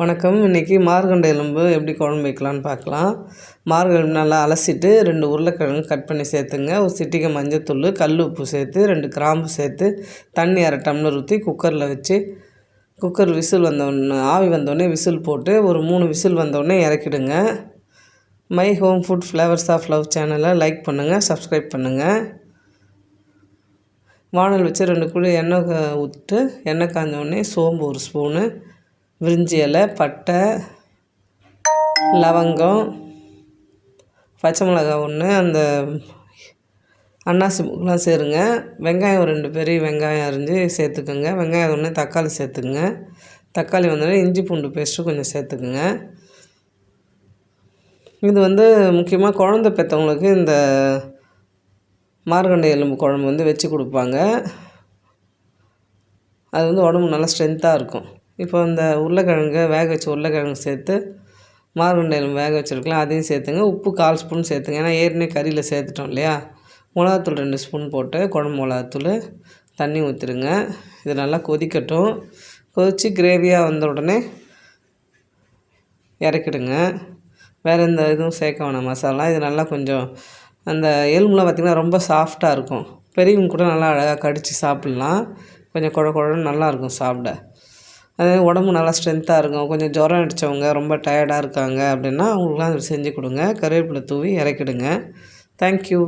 வணக்கம். இன்றைக்கி மார்கண்ட எலும்பு எப்படி குழம்பு வைக்கலான்னு பார்க்கலாம். மார்கெலும்பு நல்லா அலசிட்டு 2 உருளைக்கிழங்கு கட் பண்ணி சேர்த்துங்க. ஒரு சிட்டிகை மஞ்சத்தூள், கல் உப்பு சேர்த்து 2 கிராம்பு சேர்த்து தண்ணி 1/2 டம்ளர் ஊற்றி குக்கரில் வச்சு குக்கர் விசில் வந்தோடனே ஆவி வந்தோடனே விசில் போட்டு ஒரு 3 விசில் வந்தோடனே இறக்கிடுங்க. My home food flavours of love சேனலை லைக் பண்ணுங்கள், சப்ஸ்கிரைப் பண்ணுங்கள். வானல் வச்சு 2 குழி எண்ணெய் ஊற்றிட்டு எண்ணெய் காஞ்சோடனே சோம்பு 1 ஸ்பூனு, விரிஞ்சி இலை, பட்டை, லவங்கம், பச்சை மிளகாய் 1, அந்த அன்னாசி பூலாம் சேருங்க. வெங்காயம் 2 பெரிய வெங்காயம் அரிஞ்சு சேர்த்துக்குங்க. வெங்காயம் 1, தக்காளி சேர்த்துக்குங்க. தக்காளி வந்தோடனே இஞ்சி பூண்டு பேஸ்ட்டு கொஞ்சம் சேர்த்துக்குங்க. இது முக்கியமாக குழந்தை பெற்றவங்களுக்கு இந்த மார்கண்ட எலும்பு குழம்பு வச்சு கொடுப்பாங்க. அது உடம்பு நல்லா ஸ்ட்ரென்த்தாக இருக்கும். இப்போ இந்த உருளைக்கிழங்கு வேக வச்ச உருளைக்கிழங்கு சேர்த்து மார்கண்ட எலும்பு வேக வச்சுருக்கலாம், அதையும் சேர்த்துங்க. உப்பு 1/4 ஸ்பூன் சேர்த்துங்க, ஏன்னா ஏற்கனவே கறியில் சேர்த்துட்டோம் இல்லையா. மிளகாத்தூள் 2 ஸ்பூன் போட்டு குழம்பு மிளகாத்தூள் தண்ணி ஊற்றிடுங்க. இது நல்லா கொதிக்கட்டும். கொதித்து கிரேவியாக வந்த உடனே இறக்கிடுங்க. வேறு எந்த இதுவும் சேர்க்க வேணாம் மசாலா. இது நல்லா கொஞ்சம் அந்த எலும்புலாம் பார்த்திங்கன்னா ரொம்ப சாஃப்டாக இருக்கும். பெரியவங்க கூட நல்லா அழகாக கடித்து சாப்பிட்லாம். கொஞ்சம் குழ குழன்னு நல்லாயிருக்கும் சாப்பிட. அது உடம்பு நல்லா ஸ்ட்ரென்த்தாக இருக்கும். கொஞ்சம் ஜுரம் அடித்தவங்க, ரொம்ப டயர்டாக இருக்காங்க அப்படின்னா அவங்களுக்குலாம் அதை செஞ்சு கொடுங்க. கருவேப்பிலை தூவி இறக்கிடுங்க. தேங்க்யூ.